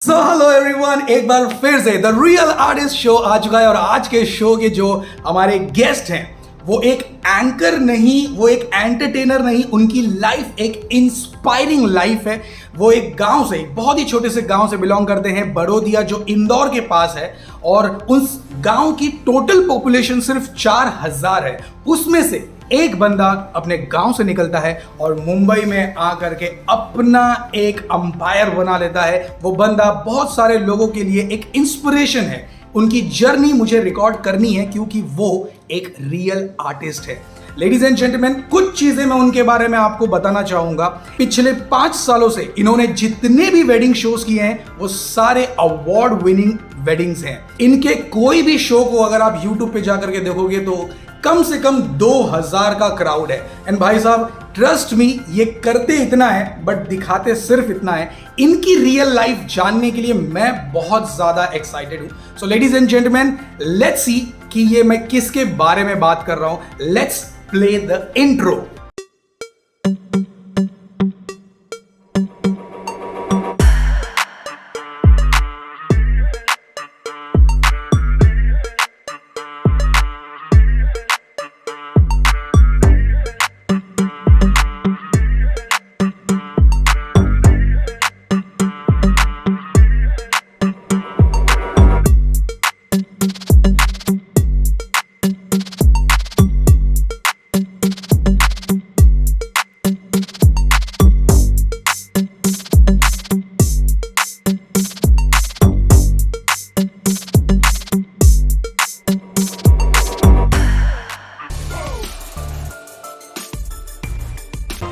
So hello everyone, एक बार फिर से द रियल आर्टिस्ट शो आ चुका है। और आज के शो के जो हमारे गेस्ट हैं वो एक एंकर नहीं, वो एक एंटरटेनर नहीं, उनकी लाइफ एक इंस्पायरिंग लाइफ है। वो एक गांव से, एक बहुत ही छोटे से गांव से बिलोंग करते हैं, बड़ोदिया, जो इंदौर के पास है। और उस गांव की टोटल पॉपुलेशन सिर्फ 4000 है। उसमें से एक बंदा अपने गांव से निकलता है और मुंबई में आकर के अपना एक अंपायर बना लेता है। वो बंदा बहुत सारे लोगों के लिए एक इंस्पिरेशन है। उनकी जर्नी मुझे रिकॉर्ड करनी है क्योंकि वो एक रियल आर्टिस्ट है। लेडीज एंड जेंटलमैन, कुछ चीजें मैं उनके बारे में आपको बताना चाहूंगा। पिछले 5 सालों से इन्होंने जितने भी वेडिंग शोज किए हैं वो सारे अवार्ड विनिंग वेडिंग्स हैं। इनके कोई भी शो को अगर आप यूट्यूब पे जाकर के देखोगे तो कम से कम 2000 का क्राउड है। एंड भाई साहब, ट्रस्ट मी, ये करते इतना है बट दिखाते सिर्फ इतना है। इनकी रियल लाइफ जानने के लिए मैं बहुत ज्यादा एक्साइटेड हूं। So ladies and gentleman, let's see कि ये मैं किसके बारे में बात कर रहा हूं। Let's play the intro.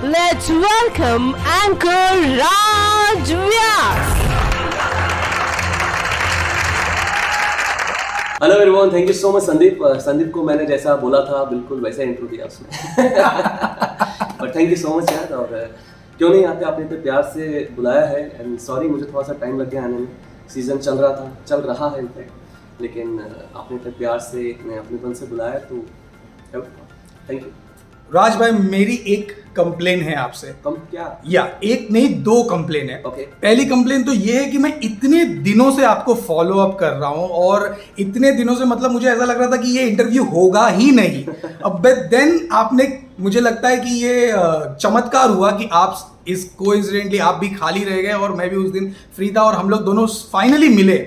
Let's welcome Anchor Raj Vyas. Hello everyone, thank you so much Sandeep. Sandeep को मैंने जैसा बोला था बिल्कुल वैसा इंट्रो दिया उसने। और थैंक यू सो मच यार। और क्यों नहीं आते, आपने इतने प्यार से बुलाया है। एंड सॉरी, मुझे थोड़ा सा टाइम लग गया आने में। सीजन चल रहा है इनफैक्ट, लेकिन आपने इतने प्यार से, इतने अपनेपन से बुलाया तो थैंक यू। राज भाई, मेरी एक कंप्लेन है आपसे। कम क्या? या एक नहीं, 2 कंप्लेन है। Okay. पहली कंप्लेन तो ये है कि मैं इतने दिनों से आपको फॉलो अप कर रहा हूं और इतने दिनों से मतलब मुझे ऐसा लग रहा था कि ये इंटरव्यू होगा ही नहीं। अब देन आपने, मुझे लगता है कि ये चमत्कार हुआ कि आप इस कोइंसिडेंटली आप भी खाली रह गए और मैं भी उस दिन फ्री था और हम लोग दोनों फाइनली मिले।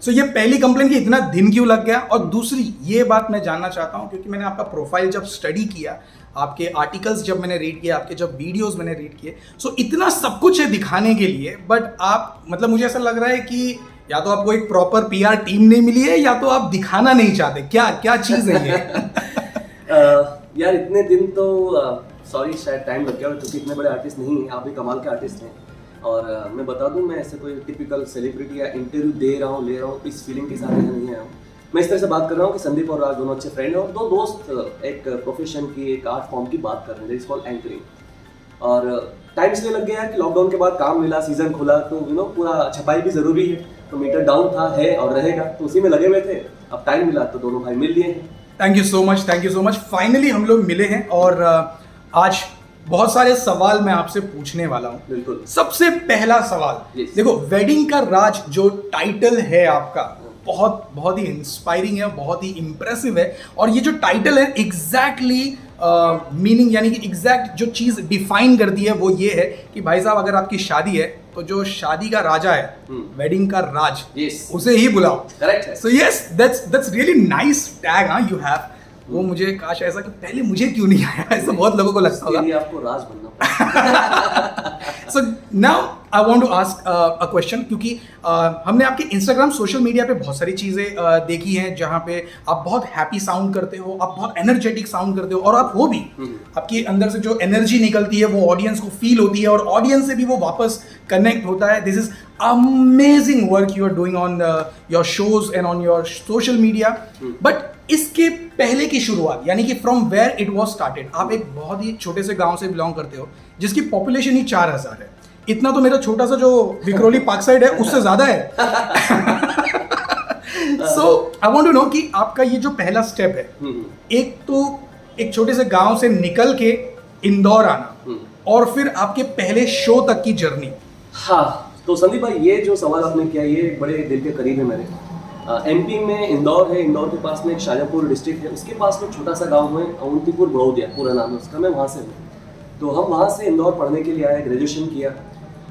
सो ये पहली कंप्लेन कि इतना दिन क्यों लग गया। और दूसरी ये बात मैं जानना चाहता हूं क्योंकि मैंने आपका प्रोफाइल जब स्टडी किया, आपके आर्टिकल्स जब मैंने रीड किए, आपके जब वीडियोस मैंने रीड किए, सो इतना सब कुछ है दिखाने के लिए, बट आप मतलब मुझे ऐसा लग रहा है कि या तो आपको एक प्रॉपर पीआर टीम नहीं मिली है या तो आप दिखाना नहीं चाहते। क्या क्या चीज़ है ये? यार इतने दिन तो सॉरी, शायद टाइम लग गया क्योंकि इतने बड़े आर्टिस्ट नहीं हैं। आप भी कमाल के आर्टिस्ट हैं। और मैं बता दूं, मैं ऐसे कोई टिपिकल सेलिब्रिटी या इंटरव्यू ले रहा हूँ इस फीलिंग के साथ नहीं आया हूँ। मैं इस तरह से बात कर रहा हूँ कि संदीप और राज दोनों अच्छे फ्रेंड हैं और 2 दोस्त एक प्रोफेशन की, एक आर्ट फॉर्म की बात कर रहे हैं, इट्स कॉल्ड एंकरिंग। और टाइम इसलिए लग गया कि लॉकडाउन के बाद काम मिला, सीजन खुला, तो पूरा छपाई भी ज़रूरी है, तो मीटर डाउन था, है और रहेगा, तो उसी में लगे हुए थे। अब टाइम मिला तो दोनों भाई मिल लिए हैं। Thank you so much. Finally हम लोग मिले हैं और आज बहुत सारे सवाल मैं आपसे पूछने वाला हूँ। बिल्कुल। सबसे सबसे पहला सवाल, देखो, वेडिंग का राज जो टाइटल है आपका, बहुत ही इंस्पायरिंग है, बहुत ही इंप्रेसिव है। और ये जो टाइटल है एग्जैक्टली मीनिंग, यानी कि एग्जैक्ट जो चीज़ डिफाइन करती है वो ये है कि भाई साहब, अगर आपकी शादी है तो जो शादी का राजा है, वेडिंग का राज, उसे ही बुलाओ। करेक्ट है। So yes, that's really nice tag. हाँ, यू हैव। वो मुझे काश ऐसा कि पहले मुझे क्यों नहीं आया, ऐसा बहुत लोगों को लगता होगा। आपको राज बनना पड़ेगा। So now I want to ask a question, क्योंकि हमने आपके इंस्टाग्राम, सोशल मीडिया पे बहुत सारी चीज़ें देखी हैं जहाँ पे आप बहुत हैप्पी साउंड करते हो, आप बहुत एनर्जेटिक साउंड करते हो और आप हो भी, आपके अंदर से जो एनर्जी निकलती है वो ऑडियंस को फील होती है और ऑडियंस से भी वो वापस कनेक्ट होता है। This is amazing work you are doing on your shows and on your social media. But इसके पहले की शुरुआत, यानी कि from where it was started, आप एक बहुत ही छोटे से गांव से बिलोंग करते हो जिसकी पॉपुलेशन ही 4000 है। इतना तो मेरा छोटा सा जो विक्रोली पार्क साइड है उससे ज्यादा है। सो आई वांट टू नो कि आपका ये जो पहला स्टेप है, एक तो एक छोटे से गांव से निकल के इंदौर आना और फिर आपके पहले शो तक की जर्नी। हाँ, तो संदीप भाई, ये जो सवाल आपने किया ये बड़े दिल के करीब है मेरे। एमपी में इंदौर है, इंदौर के पास में एक शाजापुर डिस्ट्रिक्ट है, उसके पास में छोटा सा गांव है अवंतीपुर बड़ौदिया, पूरा नाम है उसका। मैं वहाँ से हूँ। तो हम वहाँ से इंदौर पढ़ने के लिए आए, ग्रेजुएशन किया।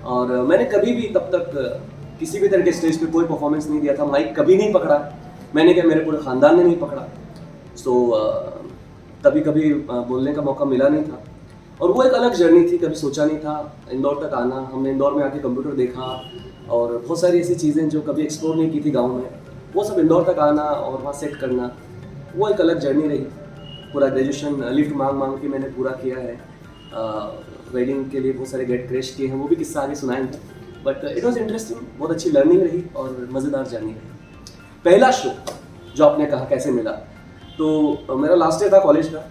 और मैंने कभी भी तब तक किसी भी तरह के स्टेज पे कोई परफॉर्मेंस नहीं दिया था, माइक कभी नहीं पकड़ा। मैंने क्या, मेरे पूरे ख़ानदान ने नहीं पकड़ा। सो कभी कभी बोलने का मौका मिला नहीं था। और वो एक अलग जर्नी थी, कभी सोचा नहीं था इंदौर तक आना। हमने इंदौर में आके कंप्यूटर देखा और बहुत सारी ऐसी चीज़ें जो कभी एक्सप्लोर नहीं की थी गांव में, वो सब इंदौर तक आना और वहाँ सेट करना, वो एक अलग जर्नी रही। पूरा ग्रेजुएशन लिफ्ट मांग के मैंने पूरा किया है। वेडिंग के लिए बहुत सारे गेट क्रैश किए हैं, वो भी किस्सा आगे सुनाएंगे। बट इट वॉज इंटरेस्टिंग, बहुत अच्छी लर्निंग रही और मज़ेदार जर्नी रही। पहला शो जो आपने कहा कैसे मिला, तो मेरा लास्ट ईयर था कॉलेज का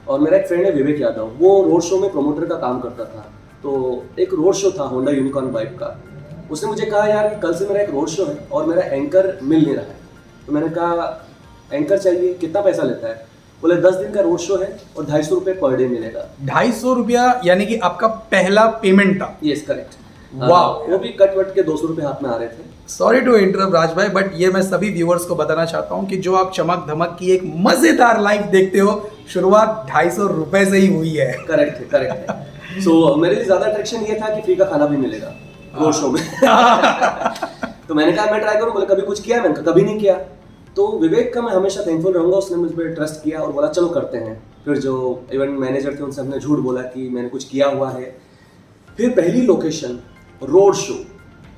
और मेरा एक फ्रेंड है विवेक यादव, वो रोड शो में प्रमोटर का काम करता था। तो एक रोड शो था होंडा यूनिकॉर्न बाइक का। उसने मुझे कहा यार कल से मेरा एक रोड शो है और मेरा एंकर मिल नहीं रहा है। तो मैंने कहा एंकर चाहिए, कितना पैसा लेता है? बोले 10 दिन का रोड शो है और 250 रुपये पर डे मिलेगा। 250 रुपया यानी कि आपका पहला पेमेंट था? Yes correct. वाह, वो भी कट वट के 200 रुपये हाथ में आ रहे थे। सॉरी टू इंटरप्ट राज भाई, बट ये मैं सभी व्यूअर्स को बताना चाहता हूँ कि जो आप चमक धमक की एक मजेदार लाइफ देखते हो, शुरुआत 250 रुपए से ही हुई है। करेक्ट है, करेक्ट है। सो मेरे लिए ज्यादा अट्रैक्शन ये था कि फ्री का खाना भी मिलेगा रोड शो में। तो मैंने कहा मैं ट्राई करूँ। बोले कभी कुछ किया? मैंने कहा कभी नहीं किया। तो विवेक का मैं हमेशा थैंकफुल रहूंगा, उसने मुझ पर ट्रस्ट किया और बोला चलो करते हैं। फिर जो इवेंट मैनेजर थे उनसे हमने झूठ बोला कि मैंने कुछ किया हुआ है। फिर पहली लोकेशन रोड शो,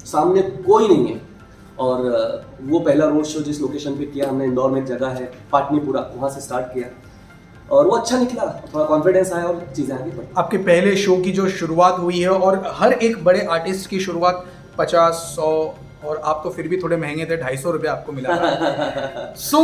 सामने कोई नहीं है। और वो पहला रोड शो जिस लोकेशन पे किया हमने, इंदौर में एक जगह है पाटनीपुरा, वहाँ से स्टार्ट किया और वो अच्छा निकला। थोड़ा कॉन्फिडेंस आया और चीज़ें आगे बढ़ी। आपके पहले शो की जो शुरुआत हुई है, और हर एक बड़े आर्टिस्ट की शुरुआत 50, 100 और आप तो फिर भी थोड़े महंगे थे, 250 रुपये आपको मिला था। सो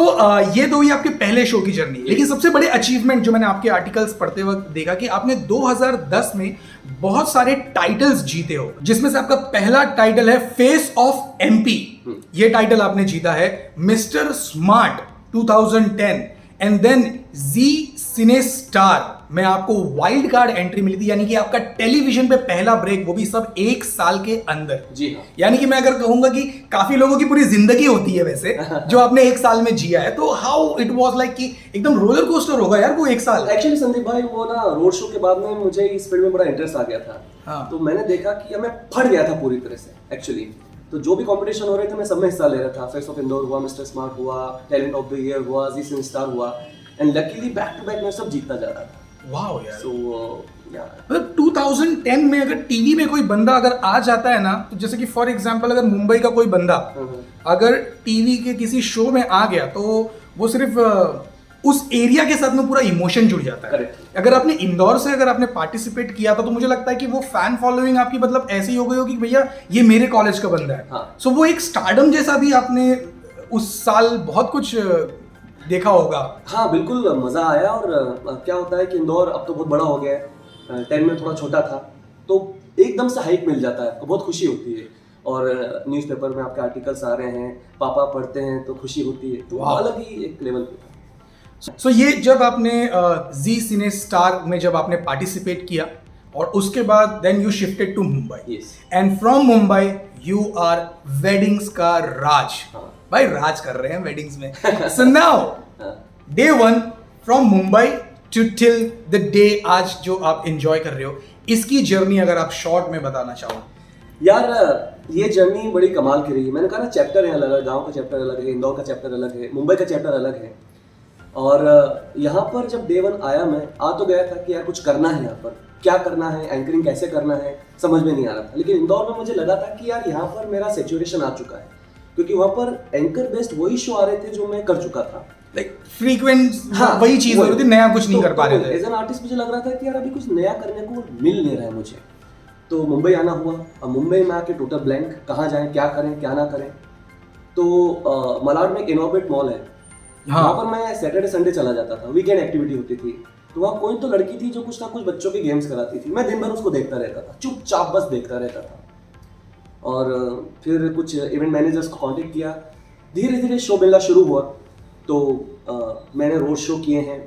ये तो हुई आपके पहले शो की जर्नी। लेकिन सबसे बड़े अचीवमेंट जो मैंने आपके आर्टिकल्स पढ़ते वक्त देखा कि आपने 2010 में बहुत सारे टाइटल्स जीते हो, जिसमें से आपका पहला टाइटल है फेस ऑफ एमपी। ये टाइटल आपने जीता है। Mister smart 2010 and then Zee cine star में आपको वाइल्ड कार्ड एंट्री मिली थी, यानी कि आपका टेलीविजन पे पहला ब्रेक, वो भी सब 1 साल के अंदर। जी हाँ। यानी कि मैं अगर कहूंगा कि काफी लोगों की पूरी जिंदगी होती है वैसे जो आपने 1 साल में जिया है, तो हाउ इट वाज लाइक कि एकदम रोलर कोस्टर होगा यार वो 1 साल। एक्चुअली संदीप भाई, वो ना रोड शो के बाद में मुझे इस फील्ड में बड़ा इंटरेस्ट आ गया था। हाँ। तो मैंने देखा कि मैं फट गया था पूरी तरह से एक्चुअली। तो जो भी कंपटीशन हो रहे थे मैं सब में हिस्सा ले रहा था। फेस ऑफ इंदौर हुआ, मिस्टर स्मार्ट हुआ, टैलेंट ऑफ द ईयर हुआ, जी सिने स्टार हुआ, and luckily back to back मैं सब जीतता जा रहा था। वाओ यार। सो मतलब 2010 में अगर टीवी में कोई बंदा अगर आ जाता है ना, तो जैसे कि फॉर एग्जांपल अगर मुंबई का कोई बंदा अगर टीवी के किसी शो में आ गया, तो वो सिर्फ उस एरिया के साथ में पूरा इमोशन जुड़ जाता है। Correct. अगर आपने इंदौर से अगर आपने पार्टिसिपेट किया था, तो मुझे लगता है कि वो फैन फॉलोइंग आपकी मतलब ऐसी हो गई होगी कि भैया ये मेरे कॉलेज का बंदा है। हाँ. सो वो एक स्टारडम जैसा भी आपने उस साल बहुत कुछ देखा होगा। हाँ बिल्कुल, मज़ा आया। और क्या होता है कि इंदौर अब तो बहुत बड़ा हो गया है, 10 में थोड़ा छोटा था, तो एकदम से हाइप मिल जाता है, तो बहुत खुशी होती है। और न्यूज़पेपर में आपके आर्टिकल्स आ रहे हैं, पापा पढ़ते हैं तो खुशी होती है। तो अलग ही एक लेवल पे था। सो ये जब आपने जी सिने स्टार में जब आपने पार्टिसिपेट किया और उसके बाद then you shifted to Mumbai and from Mumbai you are weddings का राज। भाई राज कर रहे हैं वेडिंग्स में। So now day 1 from Mumbai to till the day आज जो आप एंजॉय कर रहे हो, इसकी जर्नी अगर आप शॉर्ट में बताना चाहो। यार ये जर्नी बड़ी कमाल की रही है। मैंने कहा ना, चैप्टर है अलग अलग, गाँव का चैप्टर अलग है, इंदौर का चैप्टर अलग है, मुंबई का चैप्टर अलग है। और यहाँ पर जब डे 1 आया, मैं आ तो गया था कि यार कुछ करना है, यहाँ पर क्या करना है, एंकरिंग कैसे करना है, समझ में नहीं आ रहा था। लेकिन इंदौर में मुझे लगा था कि यार यहाँ पर मेरा सेचुरेशन आ चुका है, क्योंकि वहाँ पर एंकर बेस्ड वही शो आ रहे थे जो मैं कर चुका था। लाइक फ्रीक्वेंट वही चीज हो रही थी, नया कुछ नहीं कर पा रहे थे। एज एन आर्टिस्ट मुझे लग रहा था कि यार अभी कुछ नया करने को मिल नहीं रहा है मुझे। तो मुंबई आना हुआ। अब मुंबई में आके टोटल ब्लैंक, कहाँ जाएं, क्या करें, क्या ना करें। तो मलाड में एक इनोवेट मॉल है, वहाँ पर मैं सैटरडे संडे चला जाता था, वीकेंड एक्टिविटी होती थी। तो वहाँ कोई तो लड़की थी जो कुछ ना कुछ बच्चों के गेम्स कराती थी। मैं दिन भर उसको देखता रहता था, चुपचाप बस देखता रहता था। और फिर कुछ इवेंट मैनेजर्स को कांटेक्ट किया, धीरे धीरे शो मिलना शुरू हुआ। तो मैंने रोड शो किए हैं,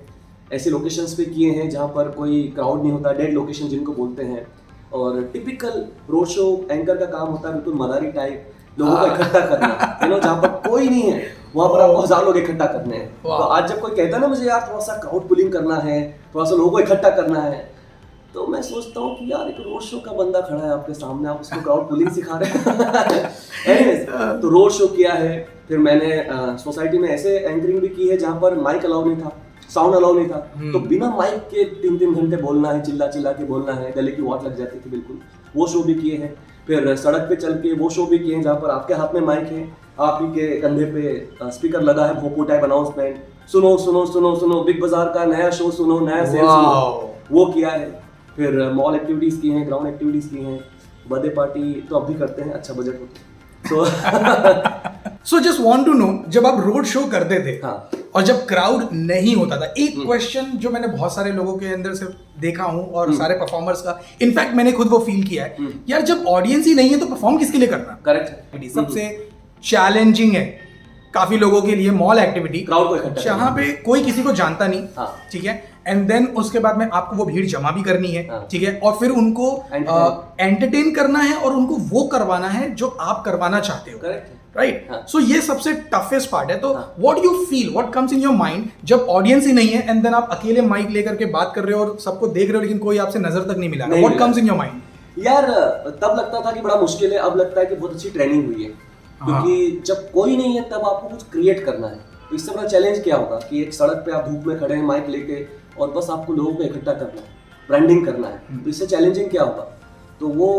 ऐसे लोकेशंस पे किए हैं जहाँ पर कोई क्राउड नहीं होता, डेड लोकेशन जिनको बोलते हैं। और टिपिकल रोड शो एंकर का काम होता है बिल्कुल मदारी टाइप, लोगों को इकट्ठा करना, जहाँ पर कोई नहीं है वहाँ पर आपको 1000 लोग इकट्ठा करने हैं। तो आज जब कोई कहता है ना मुझे यार थोड़ा सा क्राउड पुलिंग करना है, थोड़ा सा लोगों को इकट्ठा करना है, तो मैं सोचता हूँ कि यार एक रोड शो का बंदा खड़ा है आपके सामने, आप उसको क्राउड पुलिंग सिखा रहे हैं। एनीवेज, तो रोड शो किया है, फिर मैंने सोसाइटी में ऐसे एंकरिंग भी की है जहाँ पर माइक अलाउ नहीं था, साउंड अलाउ नहीं था, तो बिना माइक के 3-3 घंटे बोलना है, चिल्ला चिल्ला के बोलना है, गले की वाट लग जाती थी बिल्कुल। वो शो भी किए हैं। फिर सड़क पे चल के वो शो भी किए हैं जहाँ पर आपके हाथ में माइक है, आप ही के कंधे पे स्पीकर लगा है, भोपू टाइप अनाउंसमेंट, सुनो सुनो सुनो सुनो, बिग बाजार का नया शो सुनो, नया सेल सुनो, वो किया है। फिर मॉल एक्टिविटीज की हैं, ग्राउंड एक्टिविटीज की हैं, बर्थडे पार्टी तो अब भी करते हैं, अच्छा बजट होता है। So just want to know, जब आप रोड शो करते थे हाँ। और जब क्राउड नहीं होता था, एक क्वेश्चन जो मैंने बहुत सारे लोगों के अंदर से देखा हूं और सारे परफॉर्मर्स का, इनफैक्ट मैंने खुद वो फील किया है, यार जब ऑडियंस ही नहीं है तो परफॉर्म किसके लिए करना। करेक्ट। सबसे चैलेंजिंग है काफी लोगों के लिए मॉल एक्टिविटी, क्राउड को इकट्ठा जहाँ पे कोई किसी को जानता नहीं, हाँ। ठीक है, एंड देन उसके बाद में आपको वो भीड़ जमा भी करनी है, हाँ। ठीक है, और फिर उनको एंटरटेन करना है और उनको वो करवाना है जो आप करवाना चाहते हो। करेक्ट। राइट, हाँ। सो ये सबसे टफेस्ट पार्ट है। तो हाँ। What you feel, what comes in your mind जब ऑडियंस ही नहीं है एंड देन आप अकेले माइक लेकर के बात कर रहे हो और सबको देख रहे हो लेकिन कोई आपसे नजर तक नहीं मिला, what comes in your mind? यार तब लगता था कि बड़ा मुश्किल है, अब लगता है कि बहुत अच्छी ट्रेनिंग हुई है, क्योंकि जब कोई नहीं है तब आपको कुछ क्रिएट करना है। तो इससे बड़ा चैलेंज क्या होगा कि एक सड़क पे आप धूप में खड़े हैं माइक लेके और बस आपको लोगों को इकट्ठा करना है, ब्रांडिंग करना है, तो इससे चैलेंजिंग क्या होगा। तो वो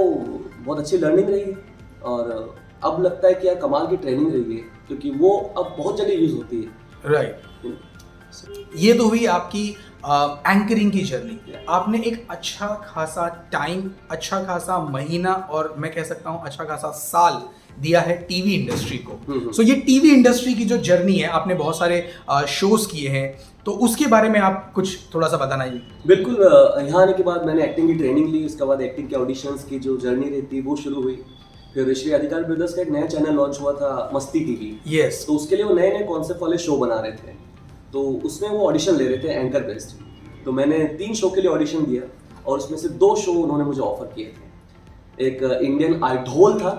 बहुत अच्छी लर्निंग रही है और अब लगता है कि यार कमाल की ट्रेनिंग रही है, क्योंकि वो अब बहुत जल्दी यूज होती है। राइट, ये तो हुई आपकी एंकरिंग की जर्नी। आपने एक अच्छा खासा टाइम, अच्छा खासा महीना और मैं कह सकता हूँ अच्छा खासा साल दिया है टीवी इंडस्ट्री को। सो ये टीवी इंडस्ट्री की जो जर्नी है, आपने बहुत सारे शोज किए हैं, तो उसके बारे में आप कुछ थोड़ा सा बताना ही। बिल्कुल, यहाँ आने के बाद मैंने एक्टिंग की ट्रेनिंग ली, उसके बाद एक्टिंग के ऑडिशंस की जो जर्नी रहती वो शुरू हुई। फिर श्री अधिकार ब्रदर्स का एक नया चैनल लॉन्च हुआ था, मस्ती टीवी। यस। तो उसके लिए वो नए नए कॉन्सेप्ट वाले शो बना रहे थे, तो उसमें वो ऑडिशन ले रहे थे एंकर बेस्ड। तो मैंने 3 शो के लिए ऑडिशन दिया और उसमें से 2 शो उन्होंने मुझे ऑफर किए थे। एक इंडियन आइडोल था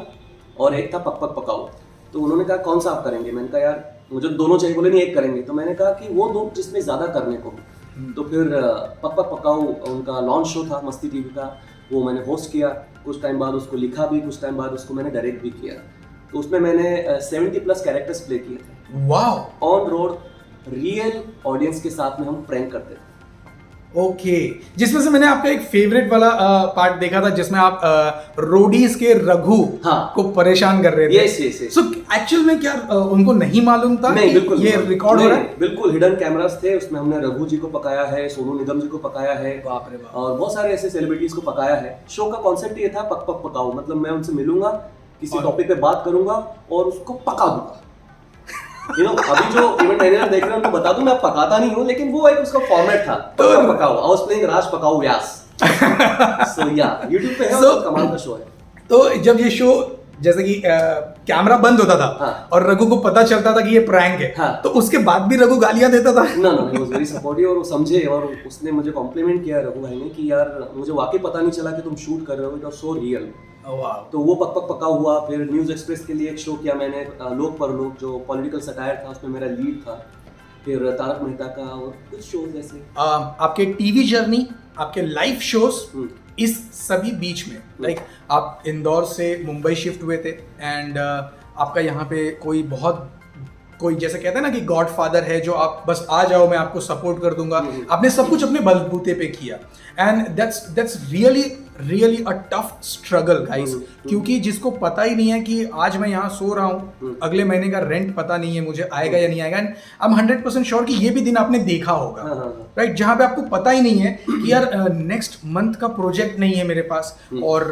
और एक था पक पक पकाओ। तो उन्होंने कहा कौन सा आप करेंगे? मैंने कहा यार मुझे दोनों चाहिए। बोले नहीं, एक करेंगे। तो मैंने कहा कि वो 2 जिसमें ज़्यादा करने को। तो फिर पक पक पकाओ उनका लॉन्च शो था मस्ती टीवी का, वो मैंने होस्ट किया। कुछ टाइम बाद उसको लिखा भी, कुछ टाइम बाद उसको मैंने डायरेक्ट भी किया। तो उसमें मैंने 70+ कैरेक्टर्स प्ले किए थे। वाह। ऑन रोड रियल ऑडियंस के साथ में हम प्रैंक करते थे। ओके, जिसमें से मैंने आपका एक फेवरेट वाला पार्ट देखा था जिसमें आप रोडीज के रघु को परेशान कर रहे थे। यस। सो एक्चुअल में क्या उनको नहीं मालूम था नहीं, कि बिल्कुल ये रिकॉर्ड हो रहा है? बिल्कुल हिडन कैमरास थे उसमें। हमने रघु जी को पकाया है, सोनू निगम जी को पकाया है, बाप रे बाप। और बहुत सारे ऐसे सेलिब्रिटीज को पकाया है। शो का कॉन्सेप्ट ये था पक पक पकाओ, मतलब मैं उनसे मिलूंगा, किसी टॉपिक पे बात करूंगा और उसको पका दूंगा। अभी जो इवेंट मैनेजर देख रहे हैं उनको बता दूं मैं पकाता नहीं हूं, लेकिन वो एक उसका फॉर्मेट था, पक पकाओ। आई वाज प्लेइंग राज पकाओ व्यास। सो या YouTube पे है, और कमाल का शो है। तो जब ये शो जैसे कि कैमरा बंद होता था और रघु को पता चलता था कि ये प्रैंक है, तो उसके बाद भी रघु गालियां देता था? ना, ही वाज वेरी सपोर्टिव और वो समझे, और उसने मुझे कॉम्प्लीमेंट किया रघु भाई ने कि यार मुझे वाकई पता नहीं चला कि तुम शूट कर रहे हो, इट वाज सो रियल। तो वो पक पक पका हुआ। फिर न्यूज़ एक्सप्रेस के लिए एक शो किया मैंने, लोक परलोक, जो पॉलिटिकल सटायर था, उसमें मेरा लीड था। फिर तारक मेहता का और कुछ शोज ऐसे। आपके टीवी जर्नी, आपके लाइव शोज, इस सभी बीच में लाइक आप इंदौर से मुंबई शिफ्ट हुए थे एंड आपका यहाँ पे कोई जैसे कहते हैं ना कि गॉड फादर है जो आप बस आ जाओ मैं आपको सपोर्ट कर दूंगा। आपने सब कुछ अपने बलबूते पे किया and that's really a tough struggle guys, क्योंकि जिसको पता ही नहीं है कि आज मैं यहाँ सो रहा हूँ, अगले महीने का रेंट पता नहीं है मुझे आएगा या नहीं आएगा। एंड आई एम 100% श्योर कि ये भी दिन आपने देखा होगा, राइट, जहाँ पे आपको पता ही नहीं है कि यार नेक्स्ट मंथ का प्रोजेक्ट नहीं है मेरे पास और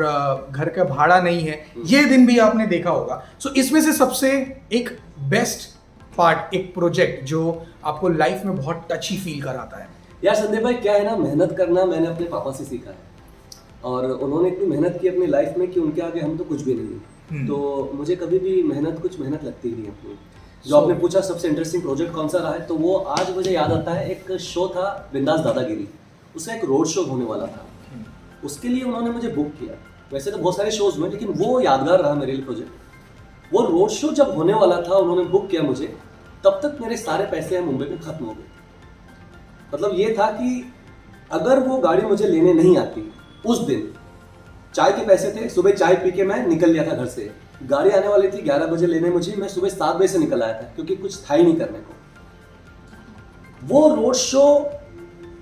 घर का भाड़ा नहीं है, ये दिन भी आपने देखा होगा। सो इसमें से सबसे एक बेस्ट पार्ट, एक प्रोजेक्ट जो आपको लाइफ में बहुत टची फील कराता है? यार संदीप भाई, क्या है ना, मेहनत करना मैंने अपने पापा से सीखा है, और उन्होंने इतनी मेहनत की अपनी लाइफ में कि उनके आगे हम तो कुछ भी नहीं। तो मुझे कभी भी कुछ मेहनत लगती नहीं अपनी। जो आपने पूछा सबसे इंटरेस्टिंग प्रोजेक्ट कौन सा रहा है, तो वो आज मुझे याद आता है। एक शो था बिंदास दादागिरी, उसका एक रोड शो होने वाला था। उसके लिए उन्होंने मुझे बुक किया। वैसे तो बहुत सारे शोज हुए, लेकिन वो यादगार रहा मेरे लिए प्रोजेक्ट। वो रोड शो जब होने वाला था, उन्होंने बुक किया मुझे, तब तक मेरे सारे पैसे मुंबई में खत्म हो गए। मतलब ये था कि अगर वो गाड़ी मुझे लेने नहीं आती उस दिन, चाय के पैसे थे, सुबह चाय पी के मैं निकल लिया था घर से। गाड़ी आने वाली थी 11 बजे लेने मुझे, मैं सुबह 7 बजे से निकल आया था, क्योंकि कुछ था ही नहीं करने को। वो रोड शो,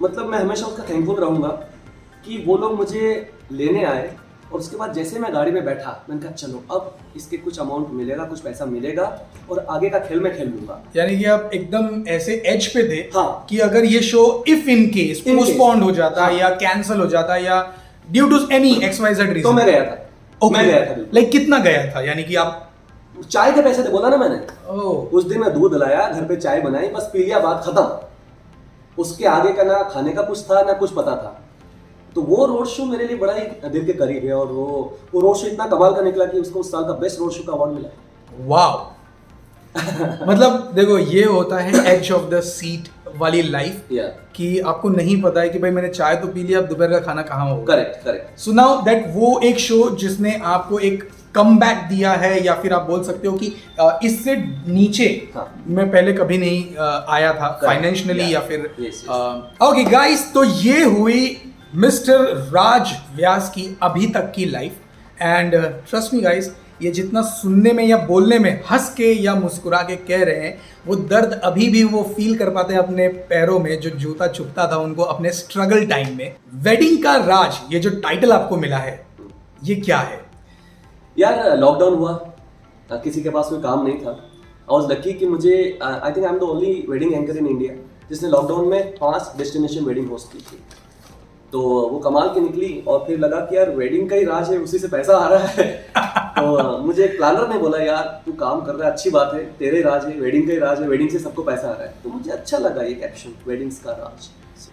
मतलब मैं हमेशा उसका थैंकफुल रहूंगा कि वो लोग मुझे लेने आए, और उसके बाद जैसे मैं गाड़ी में बैठा, मैंने कहा चलो अब इसके कुछ अमाउंट मिलेगा, कुछ पैसा मिलेगा, और आगे का खेल मैं खेल लूंगा। यानी कि आप एकदम ऐसे एज पे थे हाँ। कि अगर ये show if in case postponed हो जाता, हाँ। या कैंसिल हो जाता, या due to any XYZ reason, तो मैं गया था। मैं गया था बिल्कुल। लाइक कितना गया था? यानी कि आप चाय के पैसे थे, बोला ना मैंने। ओह, उस दिन मैं दूध लाया, घर पे चाय बनाई, बस पी लिया, बात खत्म। उसके आगे का ना खाने का कुछ था, ना कुछ पता था। तो वो रोड शो मेरे लिए बड़ा ही दिल के करीब है, और वो रोड शो इतना कमाल का निकला कि उसको उस साल का बेस्ट रोड शो का अवार्ड मिला। वाह। मतलब देखो, ये होता है एज ऑफ द सीट वाली लाइफ, या कि आपको नहीं पता है कि भाई मैंने चाय तो पी लिया, अब दोपहर का खाना कहाँ होगा। Correct correct. So now that वो एक शो जिसने आपको एक कमबैक दिया है, या फिर आप बोल सकते हो कि इससे नीचे हाँ। मैं पहले कभी नहीं आया था फाइनेंशियली, Yeah. या फिर Yes, ओके गाइस, तो ये हुई मिस्टर राज व्यास की अभी तक की life. And trust me guys, ये जितना सुनने में या बोलने में हंस के या मुस्कुरा के कह रहे हैं, वो दर्द अभी भी वो फील कर पाते हैं अपने पैरों में, जो जूता चुभता था उनको अपने स्ट्रगल टाइम में। वेडिंग का राज, ये जो टाइटल आपको मिला है, ये क्या है? यार लॉकडाउन हुआ, किसी के पास कोई काम नहीं था। आई वॉज लकी कि मुझे, I think I am the only wedding anchor in India जिसने लॉकडाउन में 5 डेस्टिनेशन वेडिंग होस्ट की थी। तो वो कमाल की निकली, और फिर लगा कि यार वेडिंग का ही राज है, उसी से पैसा आ रहा है। तो मुझे एक प्लानर ने बोला, यार तू काम कर रहा है, अच्छी बात है, तेरे राज है, वेडिंग का ही राज है, वेडिंग से सबको पैसा आ रहा है। तो मुझे अच्छा लगा ये कैप्शन, वेडिंग्स का राज।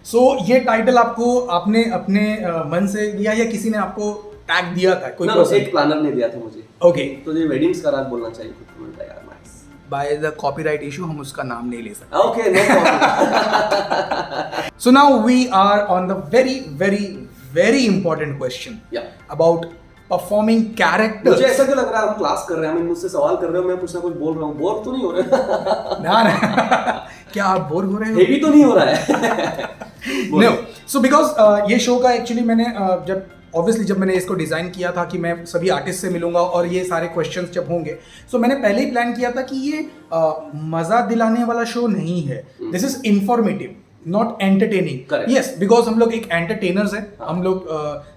सो ये टाइटल आपको आपने अपने मन से लिया, या किसी ने आपको टैग दिया था? कोई ना, एक प्लानर ने दिया था मुझे। ओके, तो ये वेडिंग्स का राज बोलना चाहिए खुद को, मिलता यार nice. By the copyright issue हम उसका नाम नहीं ले सकते। Okay, no problem. So now we are on the very important question Yeah. about performing characters. मुझे ऐसा क्यों लग रहा है हम क्लास कर रहे हैं, हम मुझसे सवाल कर रहे हो, मैं कुछ ना कुछ बोल रहा हूँ, बोर तो नहीं हो रहे? ना क्या आप बोर हो रहे हो? हेवी तो नहीं हो रहा है? No. So because ये शो का एक्चुअली मैंने जब मैंने इसको डिजाइन किया था कि मैं सभी आर्टिस्ट से मिलूंगा और ये सारे क्वेश्चंस जब होंगे, सो मैंने पहले ही प्लान किया था कि ये मजा दिलाने वाला शो नहीं है, this is informative, not entertaining. Yes, because हम लोग एक एंटरटेनर्स हैं, हम लोग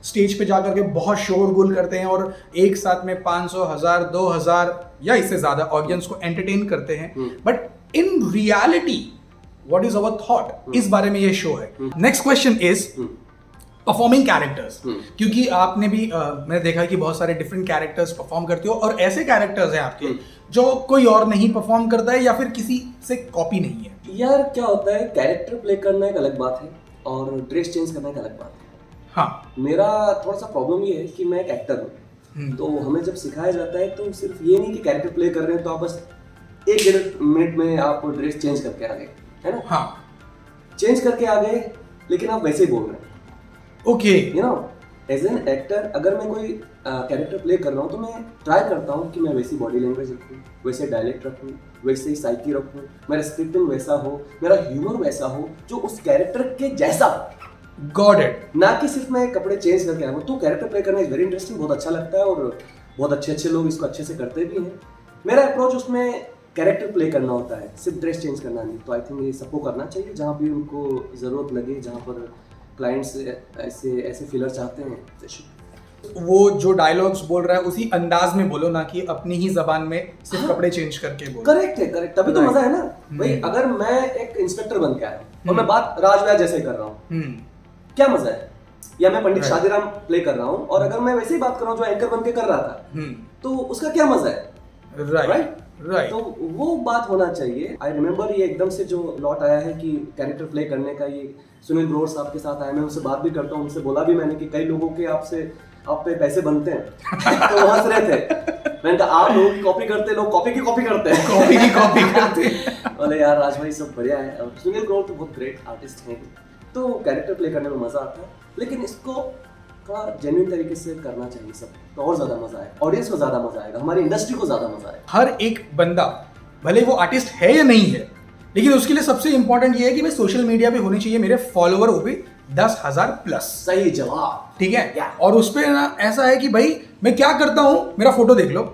स्टेज पे जाकर के बहुत शोरगुल करते हैं, और एक साथ में 500, 1000, 2000 या इससे ज्यादा ऑडियंस को एंटरटेन करते हैं। But in reality what is our thought, इस बारे में ये शो है। Next question is performing characters, क्योंकि आपने भी मैंने देखा है कि बहुत सारे डिफरेंट कैरेक्टर्स परफॉर्म करते हो, और ऐसे कैरेक्टर्स हैं आपके जो कोई और नहीं परफॉर्म करता है, या फिर किसी से कॉपी नहीं है। यार क्या होता है, कैरेक्टर प्ले करना एक अलग बात है, और ड्रेस चेंज करना एक अलग बात है। हाँ, मेरा थोड़ा सा प्रॉब्लम ये है कि मैं एक एक्टर हूँ, तो हमें जब सिखाया जाता है तो सिर्फ ये नहीं कि कैरेक्टर प्ले कर रहे हैं तो आप बस 1-1.5 मिनट में आप ड्रेस चेंज करके आ गए, है ना? हाँ, चेंज करके आ गए, लेकिन आप वैसे ही बोल रहे हैं। Okay, you know, as an actor अगर मैं कोई कैरेक्टर प्ले कर रहा हूँ तो मैं ट्राई करता हूँ कि मैं वैसी बॉडी लैंग्वेज रखूँ, वैसे डायलेक्ट रखूँ, वैसे ही साइकी रखूँ, मेरा स्क्रिप्टिंग वैसा हो, मेरा ह्यूमर वैसा हो, जो उस कैरेक्टर के जैसा। Got it. ना कि सिर्फ मैं कपड़े चेंज करके आया हूँ। तो कैरेक्टर प्ले करना इज वेरी इंटरेस्टिंग, बहुत अच्छा लगता है, और बहुत अच्छे लोग इसको अच्छे से करते भी हैं। मेरा अप्रोच उसमें कैरेक्टर प्ले करना होता है, सिर्फ ड्रेस चेंज करना नहीं। तो आई थिंक ये सबको करना चाहिए, जहाँ भी उनको ज़रूरत लगे, जहाँ पर क्लाइंट्स ऐसे फीलर चाहते हैं। वो जो डायलॉग्स बोल रहा है उसी अंदाज में बोलो, ना कि अपनी ही जबान में सिर्फ कपड़े चेंज करके बोलो। करेक्ट है, करेक्ट, तभी तो मजा है ना भाई। अगर मैं एक इंस्पेक्टर बन के आया और मैं बात राजव्यास जैसे कर रहा हूँ, क्या मजा है? या मैं पंडित शादीराम प्ले कर रहा हूँ, और अगर मैं वैसे ही बात कर रहा हूँ जो एंकर बन के कर रहा था, तो उसका क्या मजा है? राइट। तो वो बात होना चाहिए। आई रिमेम्बर ये एकदम से जो लॉट आया है कि कैरेक्टर प्ले करने का, ये सुनील ग्रोवर साहब के साथ आया, मैं उनसे बात भी करता हूँ, उनसे बोला भी मैंने कि कई लोगों के आप पे पैसे बनते हैं। तो वो हंस रहे थे। मैंने कहा आप लोग कॉपी करते, लोग कॉपी की कॉपी करते हैं। कॉपी करते बोले यार राज भाई सब बढ़िया है, और सुनील ग्रोवर तो बहुत ग्रेट आर्टिस्ट हैं, तो कैरेक्टर प्ले करने में मजा आता है। लेकिन इसको थोड़ा जेन्युइन तरीके से करना चाहिए सब, तो और ज़्यादा मज़ा आएगा, ऑडियंस को ज़्यादा मज़ा आएगा, हमारी इंडस्ट्री को ज़्यादा मज़ा आएगा। हर एक बंदा भले वो आर्टिस्ट है या नहीं है, लेकिन उसके लिए सबसे इंपॉर्टेंट ये है कि भाई सोशल मीडिया पे होनी चाहिए मेरे फॉलोअर हो भी 10,000 प्लस। सही जवाब। ठीक है Yeah. और उस पे ना ऐसा है कि भाई मैं क्या करता हूँ, मेरा फोटो देख लो,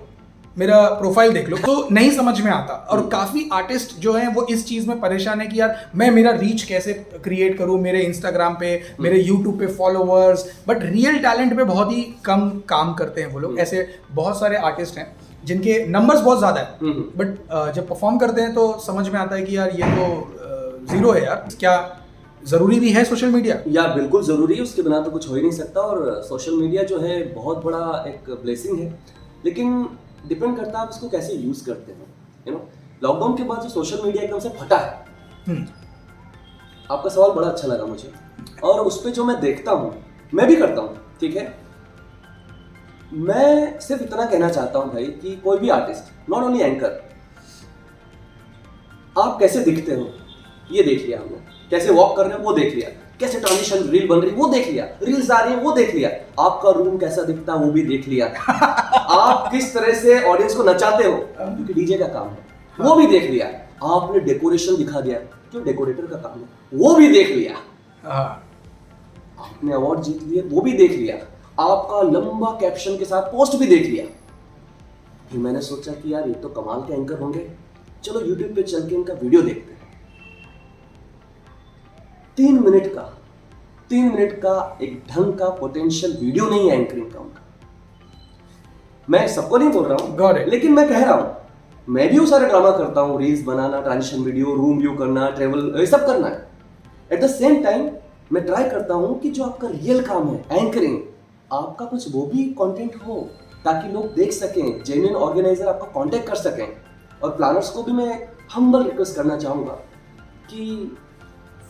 मेरा प्रोफाइल देख लो, तो नहीं समझ में आता। और काफी आर्टिस्ट जो हैं वो इस चीज में परेशान है कि यार मैं मेरा रीच कैसे क्रिएट करूं मेरे इंस्टाग्राम पे, मेरे यूट्यूब पे फॉलोअर्स, बट रियल टैलेंट पे बहुत ही कम काम करते हैं वो लोग। ऐसे बहुत सारे आर्टिस्ट हैं जिनके नंबर्स बहुत ज्यादा है, बट जब परफॉर्म करते हैं तो समझ में आता है कि यार ये तो जीरो है यार। क्या जरूरी भी है सोशल मीडिया? यार बिल्कुल ज़रूरी है, उसके बिना तो कुछ हो ही नहीं सकता। और सोशल मीडिया जो है बहुत बड़ा एक ब्लेसिंग है, लेकिन डिपेंड करता है आप इसको कैसे यूज़ करते हो। यू नो, लॉकडाउन के बाद जो सोशल मीडिया एकदम से फटा है। आपका सवाल बड़ा अच्छा लगा मुझे, और उस पर जो मैं देखता हूँ, मैं भी करता हूँ, ठीक है। मैं सिर्फ इतना कहना चाहता हूँ भाई कि कोई भी आर्टिस्ट, नॉट ओनली एंकर, आप कैसे दिखते हो ये देख लिया हमने, कैसे वॉक कर रहे हो वो देख लिया, कैसे ट्रांजिशन रील बन रही है वो देख लिया, रील्स आ रही है वो देख लिया, आपका रूम कैसा दिखता है वो भी देख लिया, आप किस तरह से ऑडियंस को नचाते हो क्योंकि डीजे का काम है वो भी देख लिया, आपने डेकोरेशन दिखा दिया जो डेकोरेटर का काम है वो भी देख लिया, आपने अवार्ड जीत लिए वो भी देख लिया, आपका लंबा कैप्शन के साथ पोस्ट भी देख लिया। फिर मैंने सोचा कि यार ये तो कमाल के एंकर होंगे, चलो यूट्यूब पे चल के इनका वीडियो देखते हैं। 3 मिनट का एक ढंग का पोटेंशियल वीडियो नहीं है एंकरिंग का उनका। मैं सबको नहीं बोल रहा हूँ, लेकिन मैं कह रहा हूँ मैं भी वो सारे ड्रामा करता हूँ, रील्स बनाना, ट्रांजिशन वीडियो, रूम व्यू करना, ट्रेवल, ये सब करना है। एट द सेम टाइम मैं ट्राई करता हूँ कि जो आपका रियल काम है एंकरिंग, आपका कुछ वो भी कंटेंट हो ताकि लोग देख सकें, जेन्युइन ऑर्गेनाइजर आपका कांटेक्ट कर सकें। और प्लानर्स को भी मैं हम्बल रिक्वेस्ट करना चाहूँगा कि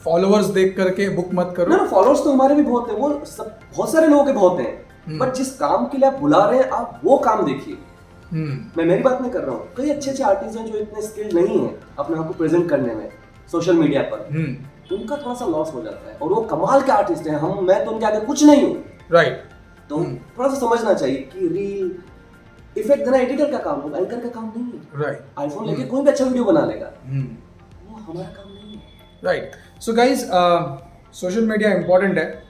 फॉलोअर्स देख करके बुक मत करो। ना, फॉलोअर्स तो हमारे भी बहुत हैं, वो सब बहुत सारे लोगों के बहुत हैं, बट जिस काम के लिए आप बुला रहे हैं आप वो काम देखिए। मैं मेरी बात नहीं कर रहा हूँ, कई अच्छे आर्टिस्ट हैं जो इतने स्किल नहीं है अपने आप को प्रेजेंट करने में सोशल मीडिया पर, उनका थोड़ा सा लॉस हो जाता है, और वो कमाल के आर्टिस्ट हैं, मैं तो उनके आगे कुछ नहीं हूँ। राइट। तो थोड़ा सा समझना चाहिए कि रील इफेक्ट देना एडिटर का काम होगा, एंकर का काम नहीं है। राइट। आईफोन लेके कोई भी अच्छा वीडियो बना लेगा, वो हमारा काम नहीं है। Right. So guys, social media important है,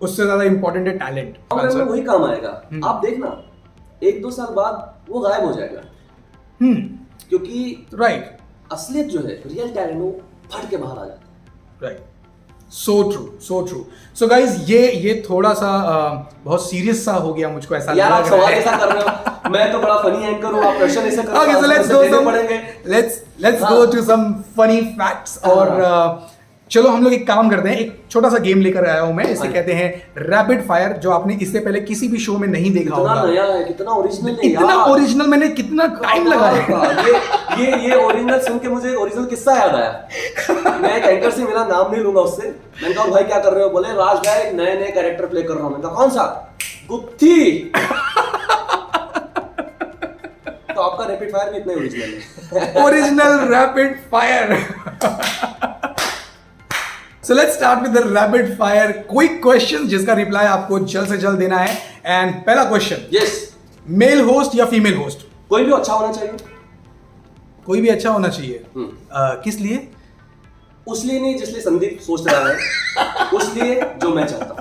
उससे ज्यादा इंपॉर्टेंट है टैलेंट। और वही काम आएगा। आप देखना 1-2 साल बाद वो गायब हो जाएगा, क्योंकि राइट, असलियत जो है, रियल टैलेंट, वो फट के बाहर आ जाता है। Right. So true. So guys, ये थोड़ा सा बहुत सीरियस सा हो गया, मुझको ऐसा यार लग आप रहा सवाल है। ऐसा कर रहे हो, मैं तो बड़ा फनी एंकर हूँ, आप क्वेश्चन ऐसे कर रहे हो। Okay, so let's go to some funny facts। और चलो हम लोग एक काम करते हैं, एक छोटा सा गेम लेकर आया हूं मैं, इसे कहते हैं रैपिड फायर, जो आपने इससे पहले किसी भी शो में नहीं देखा होगा। कितना नया है, कितना ओरिजिनल है यार। इतना ओरिजिनल, मैंने कितना टाइम लगाया। ये ओरिजिनल सुन के मुझे ओरिजिनल किस्सा याद आया। मैं एक एंकर से मिला, नाम नहीं लूंगा उससे, मैंने कहा भाई क्या कर रहे हो? बोले राज भाई नए कैरेक्टर प्ले कर रहा हूँ। मैंने कहा कौन सा? गुप्ती। तो आपका रैपिड फायर भी इतना ओरिजिनल है। Original rapid fire. So let's start with the rapid fire quick questions जिसका रिप्लाई आपको जल्द से जल्द देना है। एंड पहला क्वेश्चन, यस, मेल होस्ट या फीमेल होस्ट? कोई भी अच्छा होना चाहिए। कोई भी अच्छा होना चाहिए। किस लिए? उस लिए नहीं जिसलिए संदीप सोच रहा है, उस लिए जो मैं चाहता हूँ।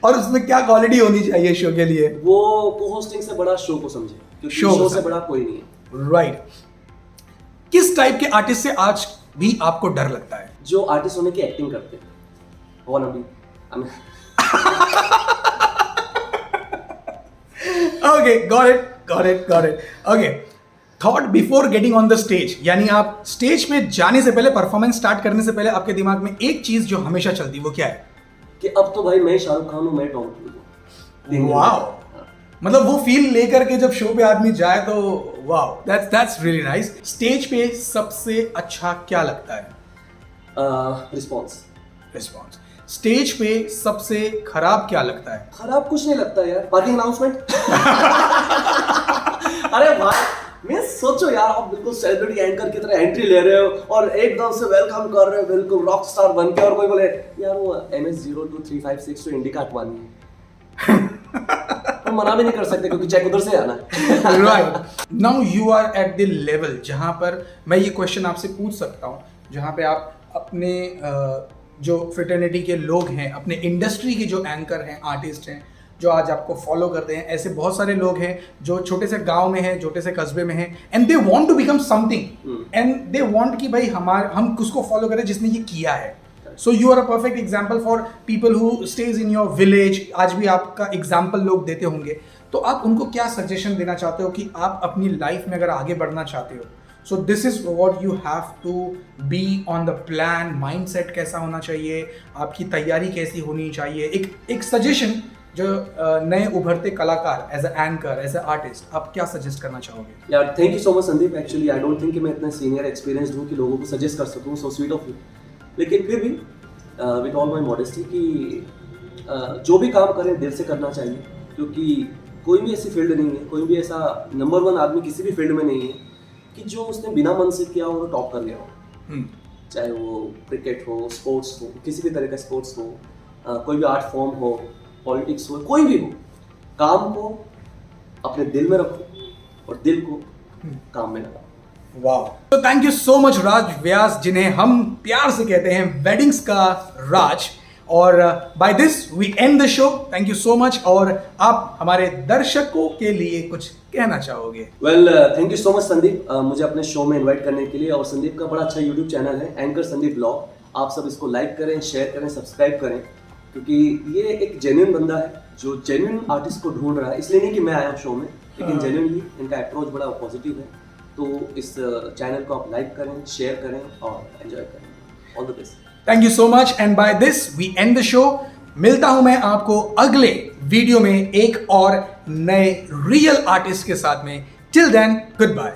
और उसमें क्या क्वालिटी होनी चाहिए शो के लिए? वो को होस्टिंग से बड़ा शो को समझे, क्योंकि शो से बड़ा कोई नहीं है। राइट। किस टाइप के आर्टिस्ट से आज भी आपको डर लगता है? जो आर्टिस्ट होने की एक्टिंग करते हैं, वो ना भी okay, got it. Okay, thought before getting on the stage, यानी आप स्टेज पे जाने से पहले, परफॉर्मेंस स्टार्ट करने से पहले आपके दिमाग में एक चीज जो हमेशा चलती, वो क्या है? कि अब तो भाई मैं शाहरुख खान हूं, मैं टॉम क्रूज हूं। वाओ, मतलब वो फील लेकर के जब शो पे आदमी जाए तो wow, that's really nice. Stage पे सबसे अच्छा क्या लगता है? रिस्पॉन्स। स्टेज पे सबसे खराब क्या लगता है? खराब कुछ नहीं लगता यार, पार्किंग अनाउंसमेंट। अरे भाई मैं सोचो यार, आप बिल्कुल सेलिब्रिटी एंकर की तरह एंट्री ले रहे हो और एकदम से वेलकम कर रहे हो, बिल्कुल रॉक स्टार बन के, और कोई बोले यार वो MS-02-356 तो इंडिका हटवानी है। हम मना भी नहीं कर सकते क्योंकि चेक उधर से आना है। Right now you are at the level जहां पर मैं ये क्वेश्चन आपसे पूछ सकता हूं, जहां पे आप अपने जो फ्रेटर्निटी के लोग हैं, अपने इंडस्ट्री के जो एंकर हैं, आर्टिस्ट हैं, जो आज आपको फॉलो करते हैं, ऐसे बहुत सारे लोग हैं जो छोटे से गांव में हैं, छोटे से कस्बे में हैं, and they want to become something, and they want कि भाई हम उसको फॉलो करें जिसने ये किया है। So you are a perfect example for people who stage in your village. आज भी आपका एग्जाम्पल लोग देते होंगे, तो आप उनको क्या सजेशन देना चाहते हो कि आप अपनी लाइफ में अगर आगे बढ़ना चाहते हो, so this is what you have to be on the plan, mindset कैसा होना चाहिए, आपकी तैयारी कैसी होनी चाहिए, एक सजेशन जो नए उभरते कलाकार as a anchor, as a artist, आप क्या सजेस्ट करना चाहोगे? यार thank you so much Sandeep. Actually I don't think कि मैं इतना सीनियर एक्सपीरियंस्ड हूँ कि लोगों को सजेस्ट कर सकूँ, सो स्वीट ऑफ यू। लेकिन फिर भी विद ऑल माई मॉडेस्टी कि जो भी काम करें दिल से करना चाहिए, क्योंकि कोई भी ऐसी फील्ड नहीं है, कोई भी ऐसा नंबर 1 आदमी किसी भी फील्ड में नहीं है कि जो उसने बिना मन से किया हो टॉप कर गया हो। चाहे वो क्रिकेट हो, स्पोर्ट्स हो, किसी भी तरह का स्पोर्ट्स हो, कोई भी आर्ट फॉर्म हो, पॉलिटिक्स हो, कोई भी हो, काम को अपने दिल में रखो और दिल को काम में लगाओ। वाओ, तो थैंक यू सो मच राज व्यास, जिन्हें हम प्यार से कहते हैं वेडिंग्स का राज। और by this we end the show. Thank you so much. और आप हमारे दर्शकों के लिए कुछ कहना चाहोगे? Well thank you so much Sandeep, मुझे अपने शो में इनवाइट करने के लिए। और संदीप का बड़ा अच्छा यूट्यूब चैनल है, एंकर संदीप ब्लॉग। आप सब इसको लाइक करें, शेयर करें, सब्सक्राइब करें, क्योंकि ये एक जेन्युइन बंदा है जो जेन्युइन आर्टिस्ट को ढूंढ रहा है। इसलिए नहीं कि मैं आया हूँ शो में, लेकिन जेन्युइनली इनका अप्रोच बड़ा पॉजिटिव है। तो इस चैनल को आप लाइक करें, शेयर करें और एंजॉय करें। All the best. Thank you so much and by this we end the show. मिलता हूं मैं आपको अगले वीडियो में एक और नए रियल आर्टिस्ट के साथ में। Till then good bye.